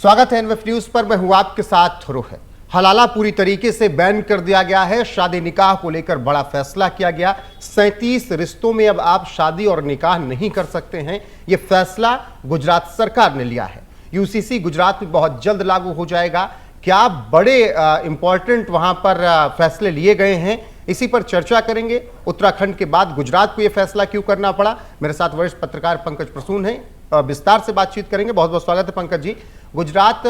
स्वागत है NF news पर। मैं हूं आपके साथ रोहित। हलाला पूरी तरीके से बैन कर दिया गया है। शादी निकाह को लेकर बड़ा फैसला किया गया। 37 रिश्तों में अब आप शादी और निकाह नहीं कर सकते हैं। यह फैसला गुजरात सरकार ने लिया है। यूसीसी गुजरात में बहुत जल्द लागू हो जाएगा। क्या बड़े इंपॉर्टेंट वहां पर फैसले लिए गए हैं, इसी पर चर्चा करेंगे। उत्तराखंड के बाद गुजरात को यह फैसला क्यों करना पड़ा, मेरे साथ वरिष्ठ पत्रकार पंकज प्रसून हैं, विस्तार से बातचीत करेंगे। बहुत बहुत स्वागत है पंकज जी। गुजरात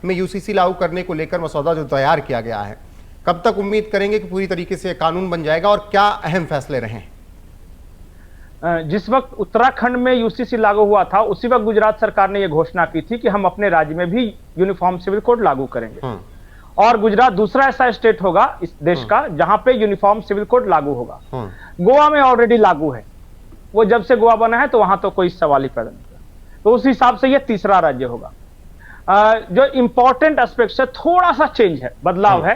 में यूसीसी लागू करने को लेकर मसौदा जो तैयार किया गया है, कब तक उम्मीद करेंगे कि पूरी तरीके से कानून बन जाएगा और क्या अहम फैसले रहे हैं? जिस वक्त उत्तराखंड में यूसीसी लागू हुआ था, उसी वक्त गुजरात सरकार ने यह घोषणा की थी कि हम अपने राज्य में भी यूनिफॉर्म सिविल कोड लागू करेंगे। और गुजरात दूसरा ऐसा स्टेट होगा इस देश का जहां पे यूनिफॉर्म सिविल कोड लागू होगा। गोवा में ऑलरेडी लागू है, वो जब से गोवा बना है तो वहां तो कोई सवाल ही पैदा नहीं होगा। तो उस हिसाब से यह तीसरा राज्य होगा। जो इंपॉर्टेंट एस्पेक्ट है, थोड़ा सा चेंज है, बदलाव है।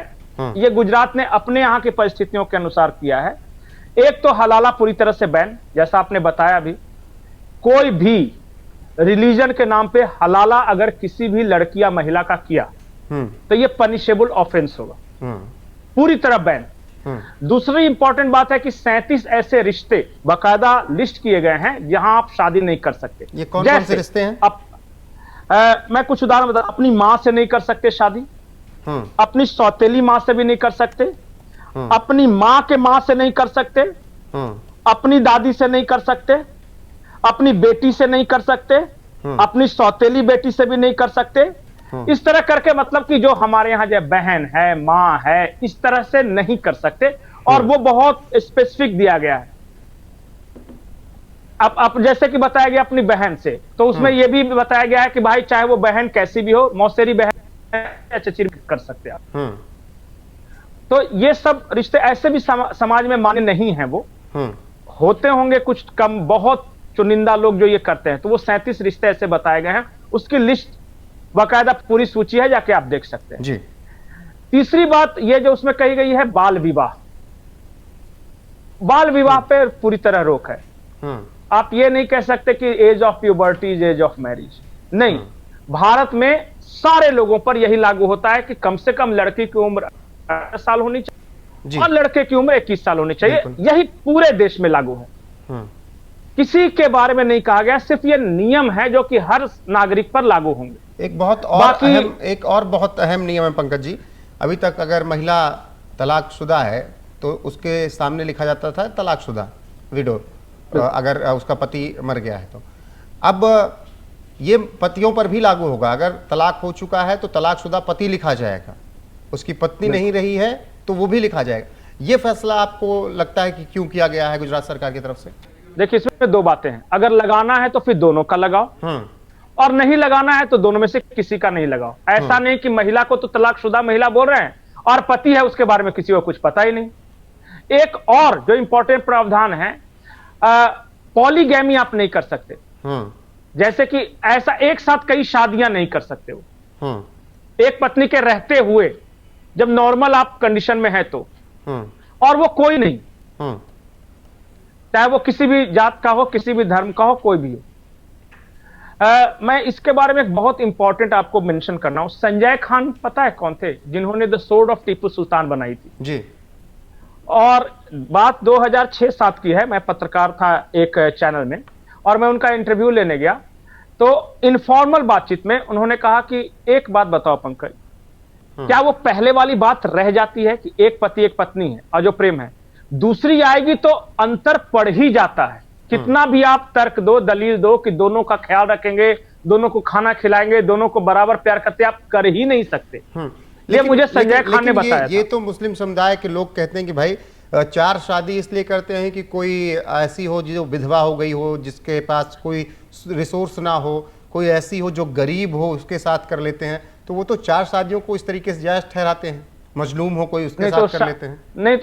ये गुजरात ने अपने यहाँ की परिस्थितियों के अनुसार किया है। एक तो हलाला पूरी तरह से बैन, जैसा आपने बताया भी। कोई भी रिलीजन के नाम पे हलाला अगर किसी भी लड़की या महिला का किया तो ये पनिशेबल ऑफेंस होगा, पूरी तरह बैन। दूसरी इंपॉर्टेंट बात है कि 37 ऐसे रिश्ते बाकायदा लिस्ट किए गए हैं जहां आप शादी नहीं कर सकते। ये कौन से रिश्ते हैं? मैं कुछ उदाहरण बता। अपनी मां से नहीं कर सकते शादी, अपनी सौतेली मां से भी नहीं कर सकते, अपनी मां के मां से नहीं कर सकते, अपनी दादी से नहीं कर सकते, अपनी बेटी से नहीं कर सकते, अपनी सौतेली बेटी से भी नहीं कर सकते। इस तरह करके मतलब कि जो हमारे यहाँ जो बहन है, मां है, इस तरह से नहीं कर सकते। और वो बहुत स्पेसिफिक दिया गया है। अब जैसे कि बताया गया अपनी बहन से, तो उसमें यह भी बताया गया है कि भाई चाहे वो बहन कैसी भी हो, मौसेरी बहन या चचेरी कर सकते हैं आप। तो ये सब रिश्ते ऐसे भी समाज में मान्य नहीं है। वो होते होंगे कुछ कम, बहुत चुनिंदा लोग जो ये करते हैं। तो वो 37 रिश्ते ऐसे बताए गए हैं। उसकी लिस्ट बाकायदा पूरी सूची है, जाके आप देख सकते हैं जी। तीसरी बात ये जो उसमें कही गई है, बाल विवाह। बाल विवाह पे पूरी तरह रोक है। आप ये नहीं कह सकते कि age of puberty is age of marriage. नहीं, भारत में सारे लोगों पर यही लागू होता है कि कम से कम लड़की की उम्र 18 साल होनी चाहिए और लड़के की उम्र 21 साल होनी चाहिए। यही पूरे देश में लागू है। किसी के बारे में नहीं कहा गया, सिर्फ ये नियम है जो कि हर नागरिक पर लागू होंगे। एक और बहुत अहम नियम है पंकज जी। अभी तक अगर महिला तलाकशुदा है तो उसके सामने लिखा जाता था तलाकशुदा, विडो, अगर उसका पति मर गया है तो। अब ये पतियों पर भी लागू होगा। अगर तलाक हो चुका है तो तलाकशुदा पति लिखा जाएगा, उसकी पत्नी नहीं रही है तो वो भी लिखा जाएगा। ये फैसला आपको लगता है कि क्यों किया गया है गुजरात सरकार की तरफ से? देखिए, इसमें दो बातें हैं। अगर लगाना है तो फिर दोनों का लगाओ, और नहीं लगाना है तो दोनों में से किसी का नहीं लगाओ। ऐसा नहीं कि महिला को तो तलाकशुदा महिला बोल रहे हैं और पति है उसके बारे में किसी को कुछ पता ही नहीं। एक और जो इंपॉर्टेंट प्रावधान है, पॉलीगैमी आप नहीं कर सकते। जैसे कि ऐसा एक साथ कई शादियां नहीं कर सकते हो। एक पत्नी के रहते हुए जब नॉर्मल आप कंडीशन में है तो, और वो कोई नहीं, चाहे वो किसी भी जात का हो, किसी भी धर्म का हो, कोई भी हो। मैं इसके बारे में एक बहुत इंपॉर्टेंट आपको मेंशन करना हूं। संजय खान पता है कौन थे? जिन्होंने the sword of Tipu Sultan बनाई थी जी। और बात 2006-07 की है। मैं पत्रकार था एक चैनल में और मैं उनका इंटरव्यू लेने गया। तो इनफॉर्मल बातचीत में उन्होंने कहा कि एक बात बताओ पंकज, क्या वो पहले वाली बात रह जाती है कि एक पति एक पत्नी है और जो प्रेम है, दूसरी आएगी तो अंतर पड़ ही जाता है। कितना भी आप तर्क दो, दलील दो कि दोनों का ख्याल रखेंगे, दोनों को खाना खिलाएंगे, दोनों को बराबर प्यार करते, आप कर ही नहीं सकते। ये मुझे संजय खान ने बताया। ये तो मुस्लिम समुदाय के लोग कहते हैं कि भाई 4 शादी इसलिए करते हैं कि कोई ऐसी हो जो विधवा हो गई हो, जिसके पास कोई रिसोर्स ना हो, कोई ऐसी हो जो गरीब हो, उसके साथ कर लेते हैं। तो वो तो 4 शादियों को इस तरीके से जायज ठहराते हैं। मजलूम हो कोई, उसके साथ कर लेते हैं। नहीं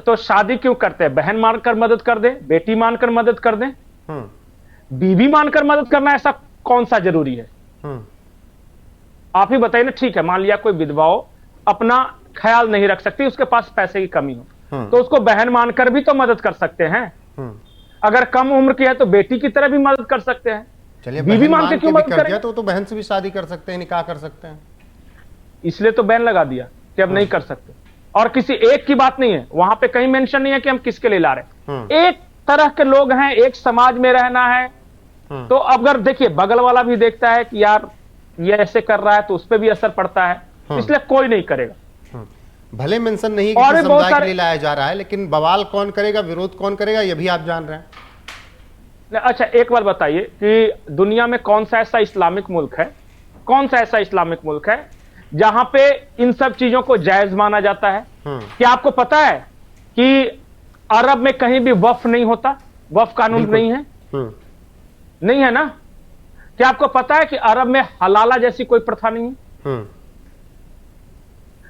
तो शादी क्यों करते हैं? बहन मानकर मदद कर दे, बेटी मानकर मदद कर दे, बीवी मानकर मदद करना ऐसा कौन सा जरूरी है? आप ही बताइए ना। ठीक है, मान लिया कोई विधवा हो, अपना ख्याल नहीं रख सकती, उसके पास पैसे की कमी हो, तो उसको बहन मानकर भी तो मदद कर सकते हैं। अगर कम उम्र की है तो बेटी की तरह भी मदद कर सकते हैं। चलिए, बीवी बहन मान के मान क्यों के भी मदद कर करें? दिया तो बहन से भी शादी कर सकते हैं, निकाह कर सकते हैं। इसलिए तो बैन लगा दिया कि अब नहीं कर सकते। और किसी एक की बात नहीं है, वहां पे कहीं मेंशन नहीं है कि हम किसके लिए ला रहे हैं। एक तरह के लोग हैं, एक समाज में रहना है। तो अगर देखिए बगल वाला भी देखता है कि यार ये ऐसे कर रहा है तो उस पर भी असर पड़ता है, इसलिए कोई नहीं करेगा। भले मेंशन नहीं और कि भी बहुत समुदाय के सारे लिए लाया जा रहा है, लेकिन बवाल कौन करेगा, विरोध कौन करेगा, ये भी आप जान रहे हैं। अच्छा एक बार बताइए कि दुनिया में कौन सा ऐसा इस्लामिक मुल्क है, कौन सा ऐसा इस्लामिक मुल्क है जहां पे इन सब चीजों को जायज माना जाता है? क्या आपको पता है कि अरब में कहीं भी वक्फ नहीं होता, वक्फ कानून नहीं है? नहीं है ना? क्या आपको पता है कि अरब में हलाला जैसी कोई प्रथा नहीं है?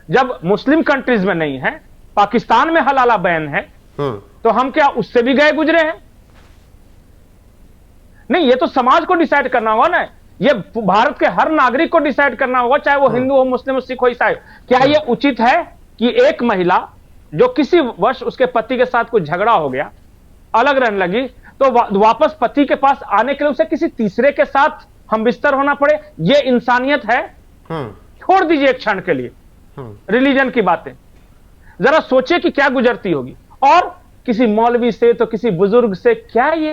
जब मुस्लिम कंट्रीज में नहीं है, पाकिस्तान में हलाला बैन है, तो हम क्या उससे भी गए गुजरे हैं? नहीं, ये तो समाज को डिसाइड करना होगा ना, ये भारत के हर नागरिक को डिसाइड करना होगा, चाहे वो हिंदू हो, मुस्लिम हो, सिख हो, ईसाई। क्या ये उचित है कि एक महिला जो किसी वर्ष उसके पति के साथ कुछ झगड़ा हो गया, अलग रहने लगी, तो वापस पति के पास आने के लिए उसे किसी तीसरे के साथ हम बिस्तर होना पड़े? ये इंसानियत है? छोड़ दीजिए एक क्षण के लिए रिलीजन की बातें, जरा सोचिए कि क्या गुजरती होगी। और किसी मौलवी से तो किसी बुजुर्ग से क्या ये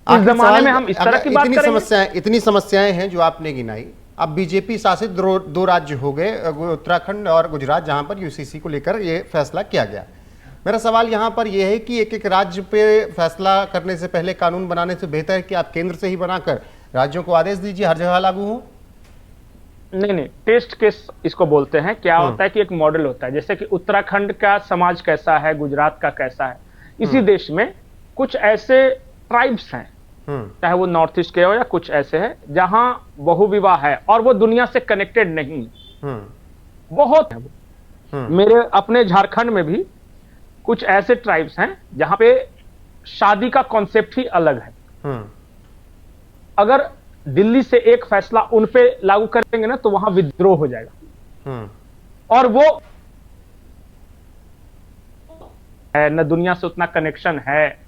इस जमाने में हम इस तरह की बात करेंगे? इतनी समस्याएं हैं जो आपने गिनाई। अब बीजेपी शासित दो राज्य हो गए, उत्तराखंड और गुजरात, जहां पर यूसीसी को लेकर यह फैसला किया गया। मेरा सवाल यहां पर यह है कि एक एक राज्य पे फैसला करने से पहले, कानून बनाने से बेहतर है कि आप केंद्र से ही बनाकर राज्यों को आदेश दीजिए हर जगह लागू हो। नहीं, टेस्ट केस इसको बोलते हैं। क्या होता है कि एक मॉडल होता है, जैसे कि उत्तराखंड का समाज कैसा है, गुजरात का कैसा है। इसी देश में कुछ ऐसे ट्राइब्स हैं, चाहे वो नॉर्थ ईस्ट के हो या कुछ ऐसे है, जहां बहुविवाह है और वो दुनिया से कनेक्टेड नहीं, बहुत है वो। मेरे अपने झारखंड में भी कुछ ऐसे ट्राइब्स हैं जहां पे शादी का कॉन्सेप्ट ही अलग है। अगर दिल्ली से एक फैसला उन पे लागू करेंगे ना तो वहां विद्रोह हो जाएगा। और वो है न, दुनिया से उतना कनेक्शन है,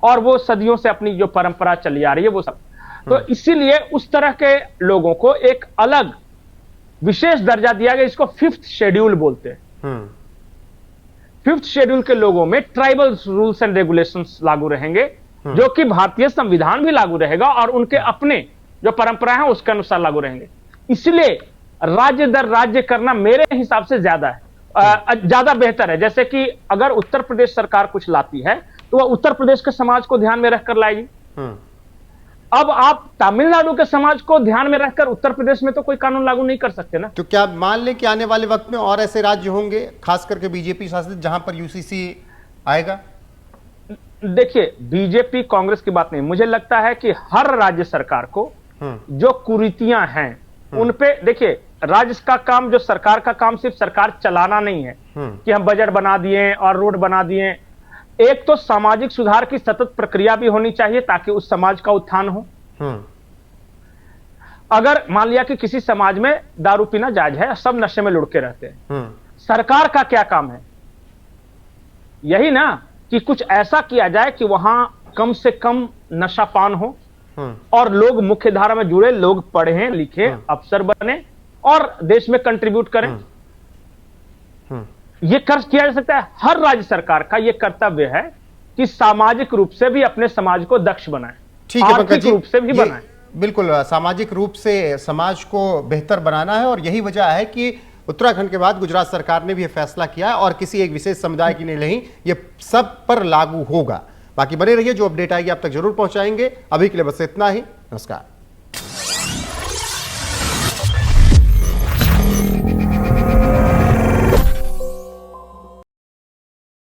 और वो सदियों से अपनी जो परंपरा चली आ रही है वो सब। तो इसीलिए उस तरह के लोगों को एक अलग विशेष दर्जा दिया गया, इसको 5th शेड्यूल बोलते हैं। 5th शेड्यूल के लोगों में ट्राइबल रूल्स एंड रेगुलेशंस लागू रहेंगे, जो कि भारतीय संविधान भी लागू रहेगा और उनके अपने जो परंपराएं हैं उसके अनुसार लागू रहेंगे। इसलिए राज्य दर राज्य करना मेरे हिसाब से ज्यादा बेहतर है। जैसे कि अगर उत्तर प्रदेश सरकार कुछ लाती है तो वह उत्तर प्रदेश के समाज को ध्यान में रखकर लाएगी। अब आप तमिलनाडु के समाज को ध्यान में रखकर उत्तर प्रदेश में तो कोई कानून लागू नहीं कर सकते ना। तो क्या मान लें कि आने वाले वक्त में और ऐसे राज्य होंगे, खास करके बीजेपी शासित, जहां पर यूसीसी आएगा? देखिए, बीजेपी कांग्रेस की बात नहीं, मुझे लगता है कि हर राज्य सरकार को जो कुरीतियां हैं उन पे, देखिए राज्य का काम, जो सरकार का काम सिर्फ सरकार चलाना नहीं है कि हम बजट बना दिए और रोड बना दिए। एक तो सामाजिक सुधार की सतत प्रक्रिया भी होनी चाहिए ताकि उस समाज का उत्थान हो। अगर मान लिया कि किसी समाज में दारू पीना जायज है, सब नशे में लुढ़के रहते हैं, सरकार का क्या काम है? यही ना कि कुछ ऐसा किया जाए कि वहां कम से कम नशापान हो और लोग मुख्य धारा में जुड़े, लोग पढ़ें लिखें, अफसर बने और देश में कंट्रीब्यूट करें। यह कर्ज किया जा सकता है। हर राज्य सरकार का यह कर्तव्य है कि सामाजिक रूप से भी अपने समाज को दक्ष बनाए, आर्थिक रूप से भी बनाए। बिल्कुल, सामाजिक रूप से समाज को बेहतर बनाना है, और यही वजह है कि उत्तराखंड के बाद गुजरात सरकार ने भी यह फैसला किया और किसी एक विशेष समुदाय की नहीं, ये सब पर लागू होगा। बाकी बने रहिए, जो अपडेट आएगी आप तक जरूर पहुंचाएंगे। अभी के लिए बस इतना ही। नमस्कार।